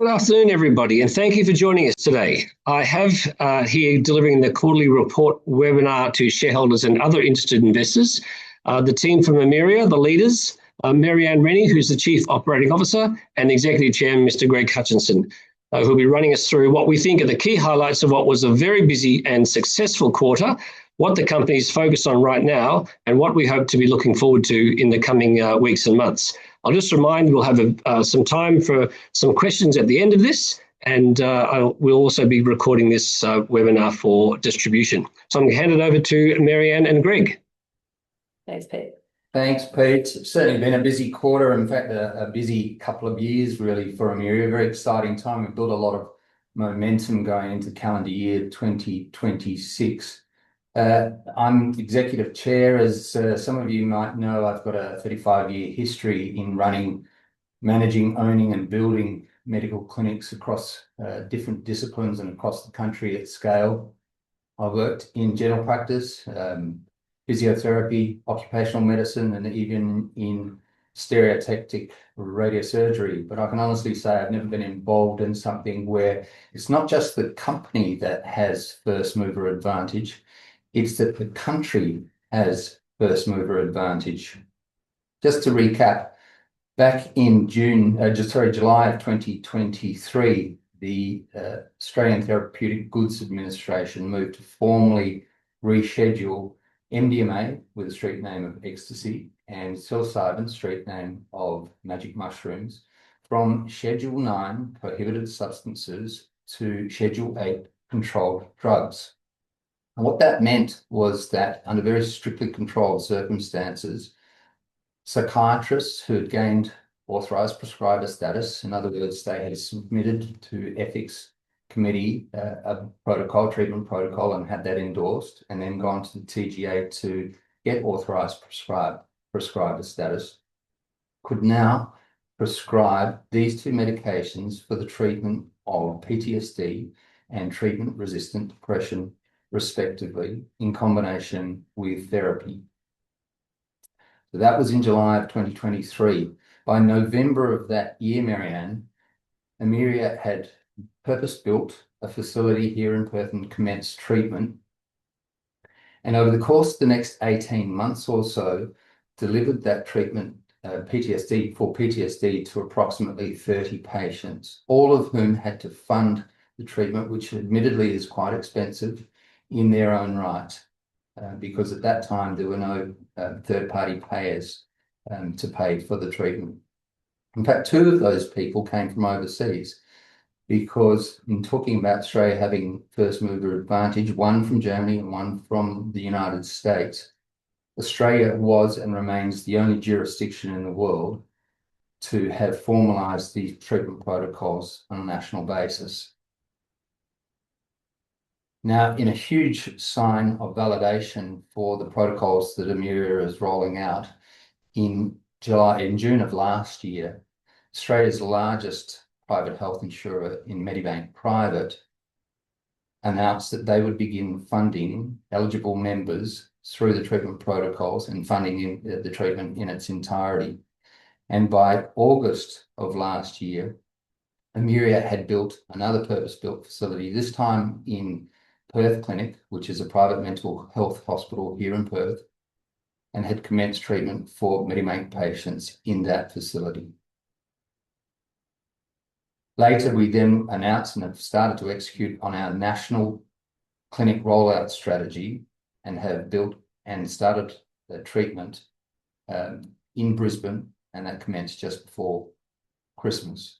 Good afternoon, everybody, and thank you for joining us today. I have here delivering the quarterly report webinar to shareholders and other interested investors, the team from Emyria, the leaders, Marianne Rennie, who's the Chief Operating Officer, and Executive Chairman, Mr. Greg Hutchinson, who'll be running us through what we think are the key highlights of what was a very busy and successful quarter, what the company is focused on right now, and what we hope to be looking forward to in the coming weeks and months. I'll just remind we'll have some time for some questions at the end of this, and we'll also be recording this webinar for distribution. So I'm going to hand it over to Marianne and Greg. Thanks, Pete. Thanks, Pete. It's certainly been a busy quarter. In fact, a busy couple of years really for Emyria. Very exciting time. We've built a lot of momentum going into calendar year 2026. I'm Executive Chair. As some of you might know, I've got a 35-year history in running, managing, owning and building medical clinics across different disciplines and across the country at scale. I worked in general practice, physiotherapy, occupational medicine, and even in stereotactic radiosurgery. But I can honestly say I've never been involved in something where it's not just the company that has first mover advantage, it's that the country has first mover advantage. Just to recap, back in July of 2023, the Australian Therapeutic Goods Administration moved to formally reschedule MDMA with the street name of ecstasy and psilocybin, street name of magic mushrooms, from Schedule 9 prohibited substances to Schedule 8 controlled drugs. And what that meant was that under very strictly controlled circumstances, psychiatrists who had gained authorised prescriber status, in other words, they had submitted to ethics committee a treatment protocol and had that endorsed, and then gone to the TGA to get authorised prescriber status, could now prescribe these two medications for the treatment of PTSD and treatment-resistant depression, respectively, in combination with therapy. So that was in July of 2023. By November of that year, Marianne, Emyria had purpose-built a facility here in Perth and commenced treatment. And over the course of the next 18 months or so, delivered that treatment PTSD to approximately 30 patients, all of whom had to fund the treatment, which admittedly is quite expensive in their own right, because at that time there were no third-party payers to pay for the treatment. In fact, two of those people came from overseas, because in talking about Australia having first mover advantage, one from Germany and one from the United States, Australia was and remains the only jurisdiction in the world to have formalised these treatment protocols on a national basis. Now, in a huge sign of validation for the protocols that Emyria is rolling out, in June of last year, Australia's largest private health insurer in Medibank Private announced that they would begin funding eligible members through the treatment protocols and funding the treatment in its entirety. And by August of last year, Emyria had built another purpose-built facility, this time in Perth Clinic, which is a private mental health hospital here in Perth, and had commenced treatment for Medibank patients in that facility. Later, we then announced and have started to execute on our national clinic rollout strategy and have built and started the treatment in Brisbane, and that commenced just before Christmas.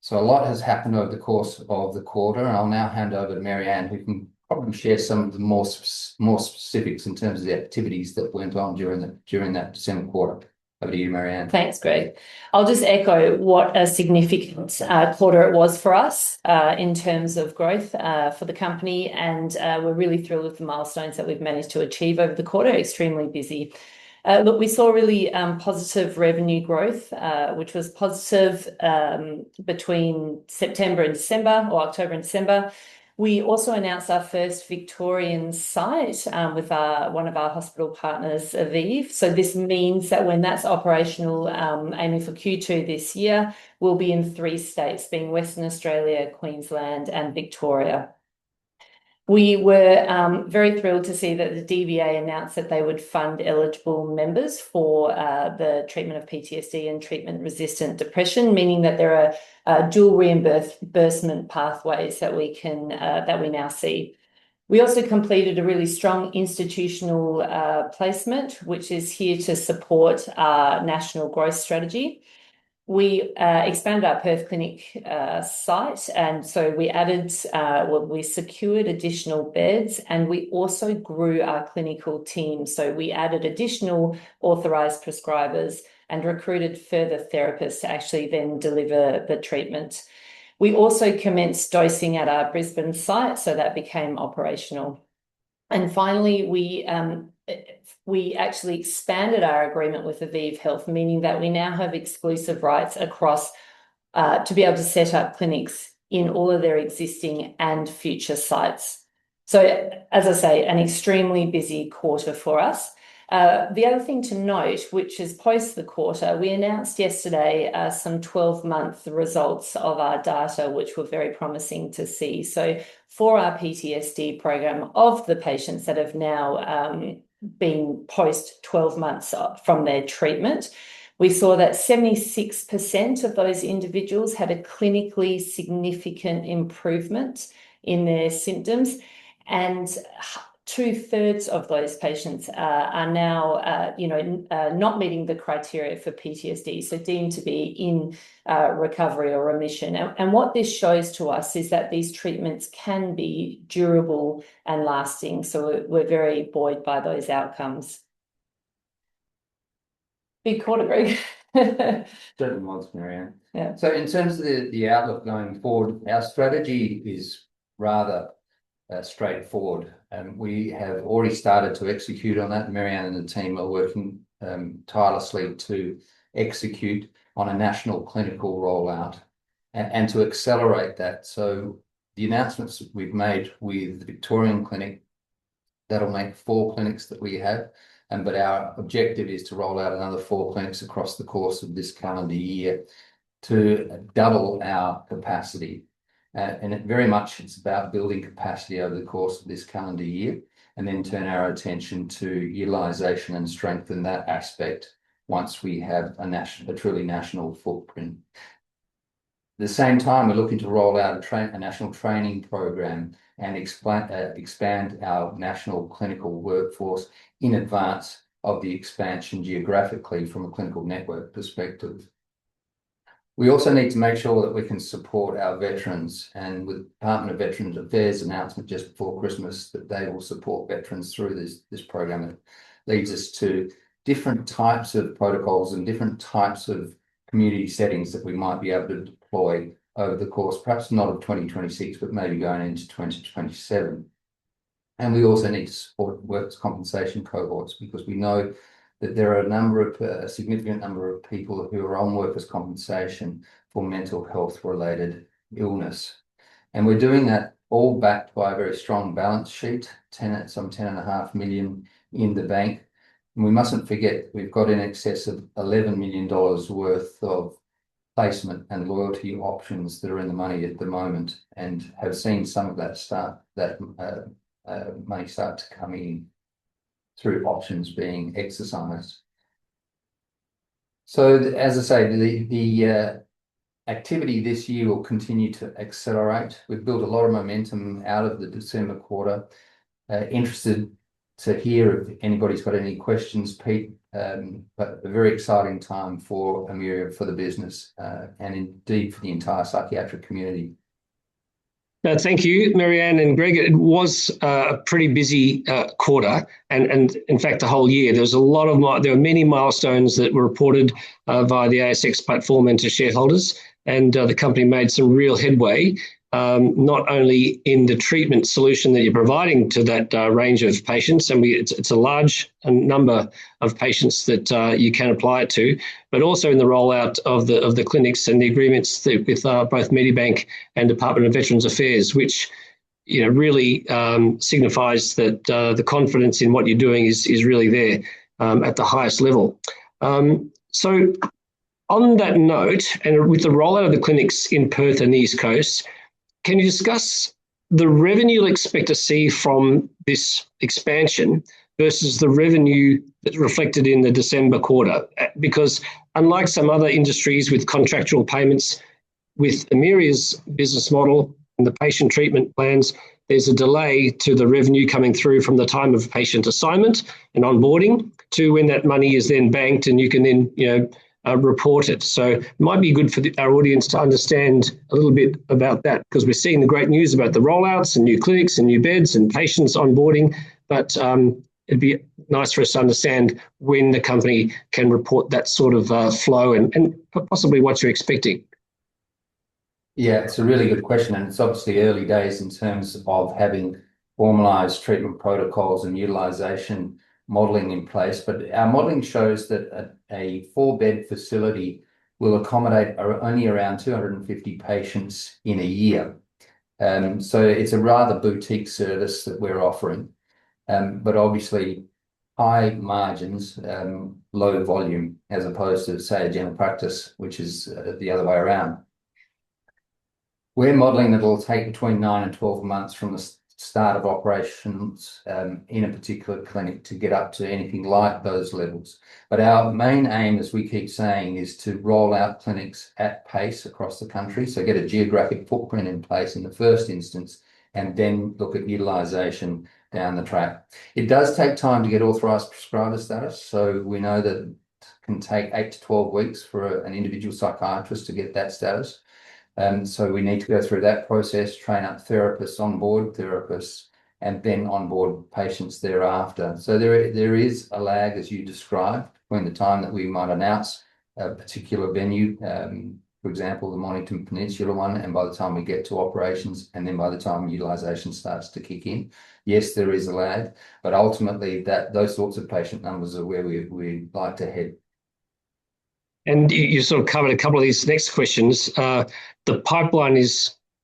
So a lot has happened over the course of the quarter, and I'll now hand over to Marianne, who can probably share some of the more specifics in terms of the activities that went on during that December quarter. Over to you, Marianne. Thanks, Greg. I'll just echo what a significant quarter it was for us in terms of growth for the company, and we're really thrilled with the milestones that we've managed to achieve over the quarter. Extremely busy. Look, we saw really positive revenue growth, which was positive between September and December, or October and December. We also announced our first Victorian site with one of our hospital partners, Aviv. So this means that when that's operational, aiming for Q2 this year, we'll be in 3 states, being Western Australia, Queensland, and Victoria. We were very thrilled to see that the DVA announced that they would fund eligible members for the treatment of PTSD and treatment-resistant depression, meaning that there are dual reimbursement pathways that we now see. We also completed a really strong institutional placement, which is here to support our national growth strategy. We expanded our Perth clinic site, and so we secured additional beds, and we also grew our clinical team. So we added additional authorised prescribers and recruited further therapists to actually then deliver the treatment. We also commenced dosing at our Brisbane site, so that became operational. And finally, we actually expanded our agreement with Aviv Health, meaning that we now have exclusive rights across to be able to set up clinics in all of their existing and future sites. So, as I say, an extremely busy quarter for us. The other thing to note, which is post the quarter, we announced yesterday some 12-month results of our data, which were very promising to see. So for our PTSD program, of the patients that have now been post 12 months from their treatment, we saw that 76% of those individuals had a clinically significant improvement in their symptoms, and 2/3 of those patients are now, not meeting the criteria for PTSD, so deemed to be in recovery or remission. And what this shows to us is that these treatments can be durable and lasting. So we're very buoyed by those outcomes. Big quarter, Greg. Certainly was, Emyria. Yeah. So in terms of the outlook going forward, our strategy is rather straightforward. We have already started to execute on that. Emyria and the team are working tirelessly to execute on a national clinical rollout and to accelerate that. So the announcements that we've made with the Victorian clinic, that'll make 4 clinics that we have, but our objective is to roll out another 4 clinics across the course of this calendar year to double our capacity. And it very much it's about building capacity over the course of this calendar year, and then turn our attention to utilisation and strengthen that aspect once we have a truly national footprint. At the same time, we're looking to roll out a national training program and expand our national clinical workforce in advance of the expansion geographically from a clinical network perspective. We also need to make sure that we can support our veterans, and with the Department of Veterans Affairs announcement just before Christmas that they will support veterans through this program. It leads us to different types of protocols and different types of community settings that we might be able to deploy over the course, perhaps not of 2026, but maybe going into 2027. And we also need to support workers' compensation cohorts, because we know that there are a significant number of people who are on workers' compensation for mental health related illness. And we're doing that all backed by a very strong balance sheet, some 10.5 million in the bank. And we mustn't forget, we've got in excess of $11 million worth of placement and loyalty options that are in the money at the moment, and have seen some of that money start to come in through options being exercised. So as I say, the activity this year will continue to accelerate. We've built a lot of momentum out of the December quarter. Interested to hear if anybody's got any questions, Pete, but a very exciting time for Emyria, for the business, and indeed for the entire psychiatric community. Thank you, Mary-Ann and Greg. It was a pretty busy quarter, and in fact the whole year. There were many milestones that were reported via the ASX platform and to shareholders, and the company made some real headway, not only in the treatment solution that you're providing to that range of patients, and it's a large number of patients that you can apply it to, but also in the rollout of the clinics and the agreements with both Medibank and Department of Veterans Affairs, which really signifies that the confidence in what you're doing is really there at the highest level. So on that note, and with the rollout of the clinics in Perth and the East Coast, can you discuss the revenue you'll expect to see from this expansion versus the revenue that's reflected in the December quarter? Because unlike some other industries with contractual payments, with Emyria's business model and the patient treatment plans, there's a delay to the revenue coming through from the time of patient assignment and onboarding to when that money is then banked and you can then, report it. So it might be good for our audience to understand a little bit about that, because we're seeing the great news about the rollouts and new clinics and new beds and patients onboarding, but it'd be nice for us to understand when the company can report that sort of flow and possibly what you're expecting. Yeah, it's a really good question, and it's obviously early days in terms of having formalized treatment protocols and utilization modeling in place. But our modeling shows that a 4-bed facility will accommodate only around 250 patients in a year. So it's a rather boutique service that we're offering, but obviously high margins, low volume, as opposed to, say, a general practice, which is the other way around. We're modelling that it'll take between 9 and 12 months from the start of operations in a particular clinic to get up to anything like those levels. But our main aim, as we keep saying, is to roll out clinics at pace across the country. So get a geographic footprint in place in the first instance, and then look at utilisation down the track. It does take time to get authorised prescriber status. So we know that it can take 8 to 12 weeks for an individual psychiatrist to get that status. So we need to go through that process, train up therapists, onboard therapists, and then onboard patients thereafter. So there is a lag, as you described, between the time that we might announce a particular venue, for example, the Mornington Peninsula one, and by the time we get to operations, and then by the time utilisation starts to kick in. Yes, there is a lag, but ultimately those sorts of patient numbers are where we'd like to head. And you sort of covered a couple of these next questions. The pipeline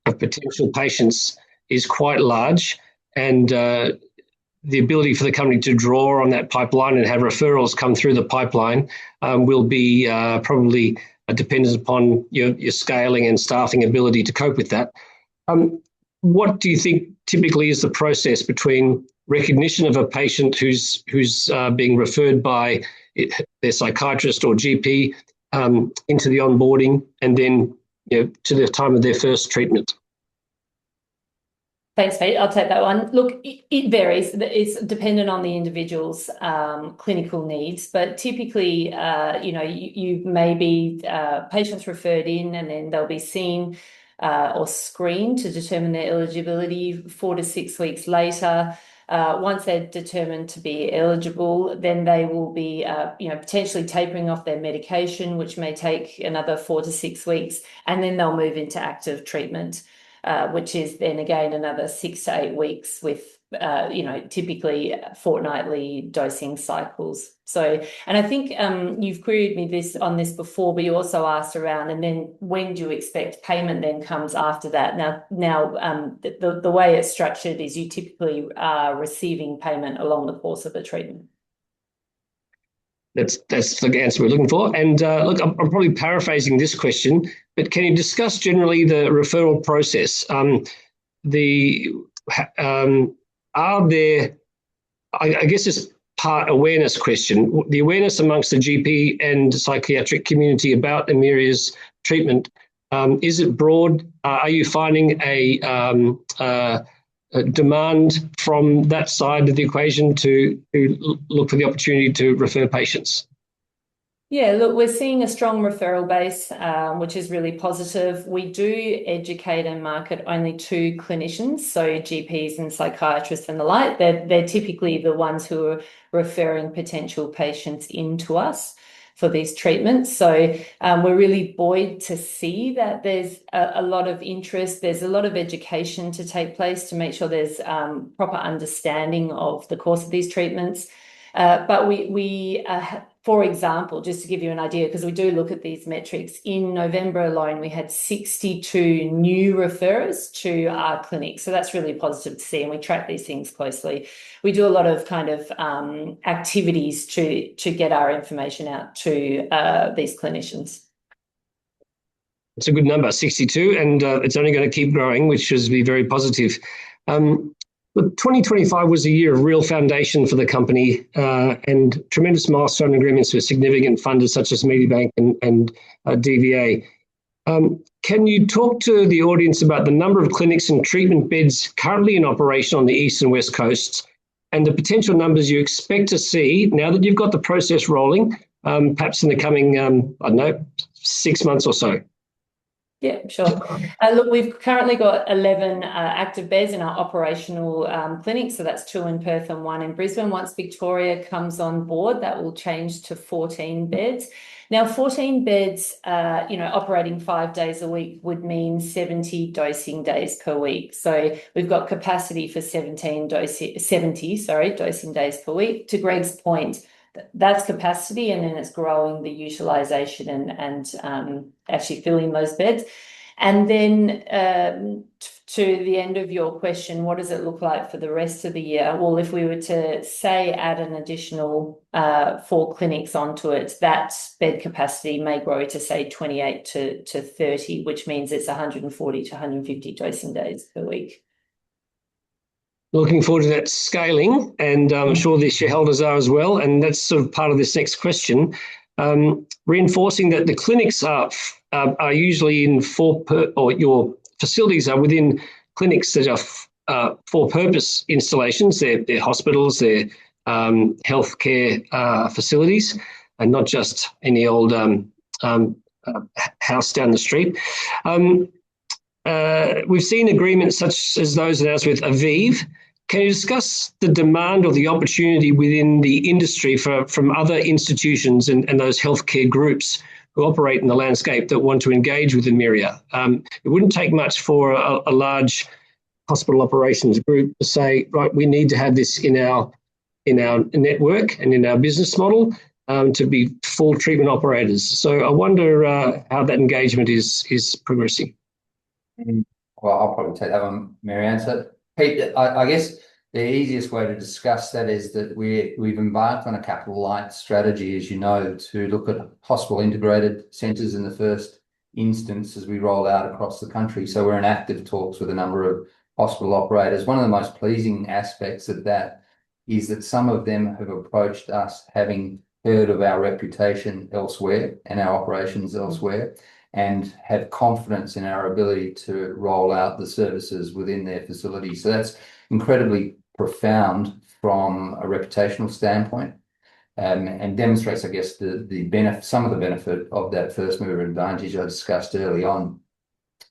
of potential patients is quite large, and the ability for the company to draw on that pipeline and have referrals come through the pipeline will be probably dependent upon your scaling and staffing ability to cope with that. What do you think typically is the process between recognition of a patient who's being referred by their psychiatrist or GP into the onboarding, and then to the time of their first treatment? Thanks, Pete. I'll take that one. Look, it varies. It's dependent on the individual's clinical needs, but typically, you may be patients referred in, and then they'll be seen or screened to determine their eligibility 4 to 6 weeks later. Once they're determined to be eligible, then they will be, potentially tapering off their medication, which may take another 4 to 6 weeks, and then they'll move into active treatment, which is then again another 6 to 8 weeks with, typically fortnightly dosing cycles. So, and I think you've queried me on this before, but you also asked around, and then when do you expect payment then comes after that? Now, the way it's structured is you typically are receiving payment along the course of the treatment. That's the answer we're looking for. And look, I'm probably paraphrasing this question, but can you discuss generally the referral process? Are there, I guess it's part awareness question, the awareness amongst the GP and psychiatric community about Emyria's treatment, is it broad? Are you finding a demand from that side of the equation to look for the opportunity to refer patients? Yeah, look, we're seeing a strong referral base, which is really positive. We do educate and market only to clinicians, so GPs and psychiatrists and the like. They're typically the ones who are referring potential patients into us for these treatments. So we're really buoyed to see that there's a lot of interest. There's a lot of education to take place to make sure there's proper understanding of the course of these treatments. But we for example, just to give you an idea, because we do look at these metrics, in November alone, we had 62 new referrers to our clinic. So that's really positive to see, and we track these things closely. We do a lot of kind of activities to get our information out to these clinicians. It's a good number, 62, and it's only going to keep growing, which is be very positive. But 2025 was a year of real foundation for the company and tremendous milestone agreements with significant funders such as Medibank and DVA. Can you talk to the audience about the number of clinics and treatment beds currently in operation on the East and West Coasts and the potential numbers you expect to see now that you've got the process rolling, perhaps in the coming, 6 months or so? Yeah, sure. Look, we've currently got 11 active beds in our operational clinics. So that's 2 in Perth and 1 in Brisbane. Once Victoria comes on board, that will change to 14 beds. Now, 14 beds, operating 5 days a week would mean 70 dosing days per week. So we've got capacity for 70 dosing days per week. To Greg's point, that's capacity, and then it's growing the utilisation and actually filling those beds. And then to the end of your question, what does it look like for the rest of the year? Well, if we were to say add an additional 4 clinics onto it, that bed capacity may grow to say 28 to 30, which means it's 140 to 150 dosing days per week. Looking forward to that scaling, and I'm sure the shareholders are as well. And that's sort of part of this next question, reinforcing that the clinics are usually in or your facilities are within clinics that are for-purpose installations. They're hospitals, they're healthcare facilities, and not just any old house down the street. We've seen agreements such as those announced with Aviv. Can you discuss the demand or the opportunity within the industry from other institutions and those healthcare groups who operate in the landscape that want to engage with Emyria? It wouldn't take much for a large hospital operations group to say, right, we need to have this in our network and in our business model to be full treatment operators. So I wonder how that engagement is progressing. Well, I'll probably take that one, Marianne. So, Pete, I guess the easiest way to discuss that is that we've embarked on a capital light strategy, as you know, to look at hospital integrated centres in the first instance as we roll out across the country. So we're in active talks with a number of hospital operators. One of the most pleasing aspects of that is that some of them have approached us having heard of our reputation elsewhere and our operations elsewhere, and have confidence in our ability to roll out the services within their facility. So that's incredibly profound from a reputational standpoint, and demonstrates, I guess, some of the benefit of that first mover advantage I discussed early on.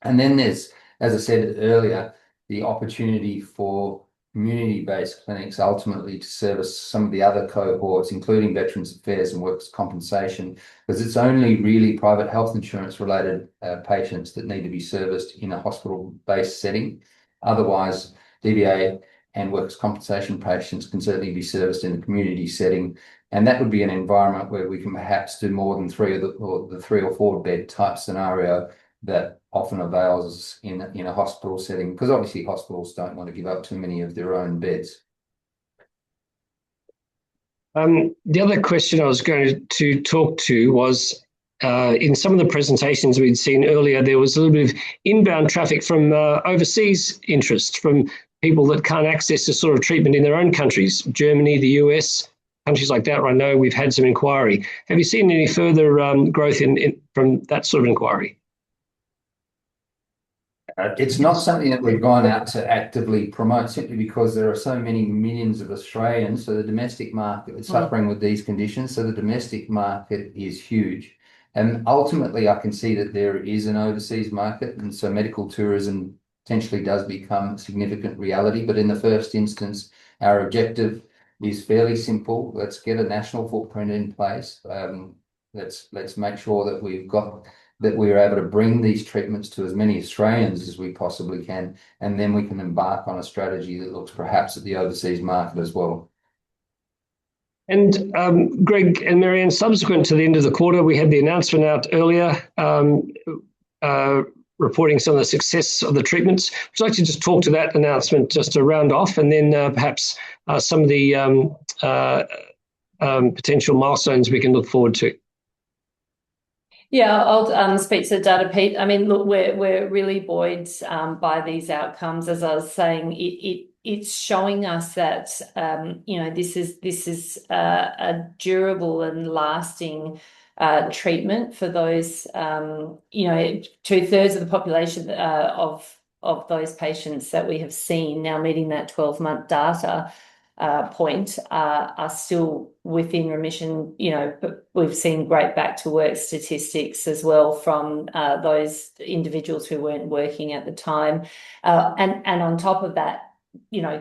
And then there's, as I said earlier, the opportunity for community-based clinics ultimately to service some of the other cohorts, including Veterans Affairs and Workers' Compensation, because it's only really private health insurance related patients that need to be serviced in a hospital-based setting. Otherwise, DVA and Workers' Compensation patients can certainly be serviced in a community setting, and that would be an environment where we can perhaps do more than the 3 or 4 bed type scenario that often avails us in a hospital setting, because obviously hospitals don't want to give up too many of their own beds. The other question I was going to talk to was, in some of the presentations we'd seen earlier, there was a little bit of inbound traffic from overseas interest, from people that can't access this sort of treatment in their own countries, Germany, the US, countries like that. I know we've had some inquiry. Have you seen any further growth from that sort of inquiry? It's not something that we've gone out to actively promote, simply because there are so many millions of Australians. So the domestic market is suffering with these conditions. So the domestic market is huge. And ultimately, I can see that there is an overseas market. And so medical tourism potentially does become a significant reality. But in the first instance, our objective is fairly simple. Let's get a national footprint in place. Let's make sure that we're able to bring these treatments to as many Australians as we possibly can, and then we can embark on a strategy that looks perhaps at the overseas market as well. And Greg and Marianne, subsequent to the end of the quarter, we had the announcement out earlier reporting some of the success of the treatments. Would you like to just talk to that announcement just to round off, and then perhaps some of the potential milestones we can look forward to? Yeah, I'll speak to the data, Pete. I mean, look, we're really buoyed by these outcomes. As I was saying, it's showing us that this is a durable and lasting treatment for those 2/3 of the population of those patients that we have seen now meeting that 12-month data point are still within remission. But we've seen great back to work statistics as well from those individuals who weren't working at the time, and on top of that,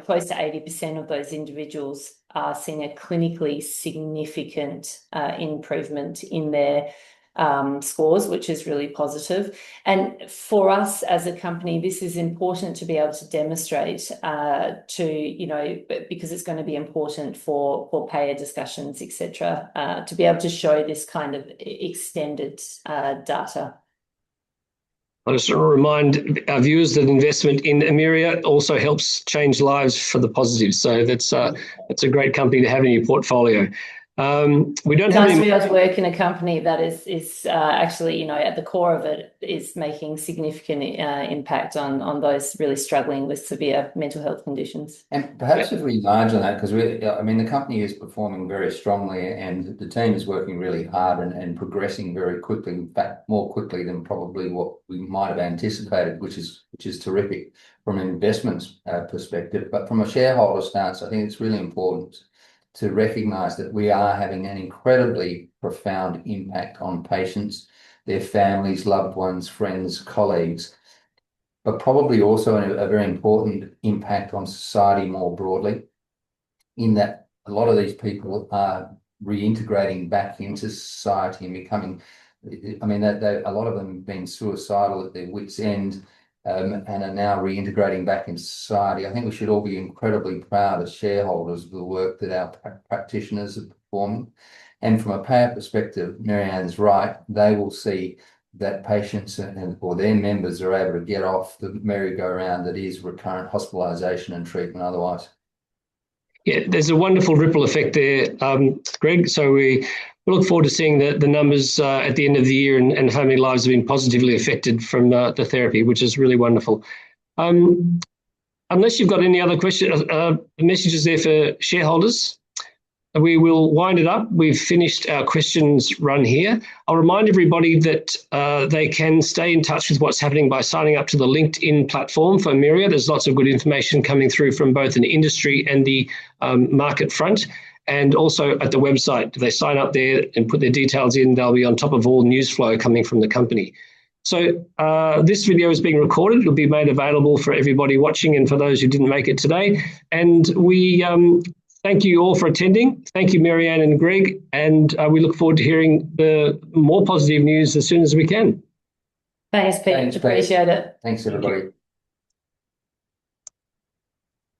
close to 80% of those individuals are seeing a clinically significant improvement in their scores, which is really positive. And for us as a company, this is important to be able to demonstrate because it's going to be important for payer discussions, etc., to be able to show this kind of extended data. I just want to remind our viewers that investment in Emyria also helps change lives for the positive. So that's a great company to have in your portfolio. We don't have nice to be able to work in a company that is actually, at the core of it, is making significant impact on those really struggling with severe mental health conditions. And perhaps if we enlarge on that, because the company is performing very strongly, and the team is working really hard and progressing very quickly, in fact, more quickly than probably what we might have anticipated, which is terrific from an investment perspective. But from a shareholder stance, I think it's really important to recognise that we are having an incredibly profound impact on patients, their families, loved ones, friends, colleagues, but probably also a very important impact on society more broadly, in that a lot of these people are reintegrating back into society and becoming, a lot of them have been suicidal at their wits' end, and are now reintegrating back into society. I think we should all be incredibly proud as shareholders of the work that our practitioners are performing. And from a payer perspective, Marianne's right, they will see that patients or their members are able to get off the merry-go-round that is recurrent hospitalisation and treatment otherwise. Yeah, there's a wonderful ripple effect there, Greg. So we look forward to seeing the numbers at the end of the year and how many lives have been positively affected from the therapy, which is really wonderful. Unless you've got any other questions, messages there for shareholders, we will wind it up. We've finished our questions run here. I'll remind everybody that they can stay in touch with what's happening by signing up to the LinkedIn platform for Emyria. There's lots of good information coming through from both an industry and the market front. And also at the website, if they sign up there and put their details in, they'll be on top of all news flow coming from the company. So this video is being recorded. It'll be made available for everybody watching and for those who didn't make it today. And we thank you all for attending. Thank you, Marianne and Greg. And we look forward to hearing the more positive news as soon as we can. Thanks, Pete. Appreciate it. Thanks, everybody.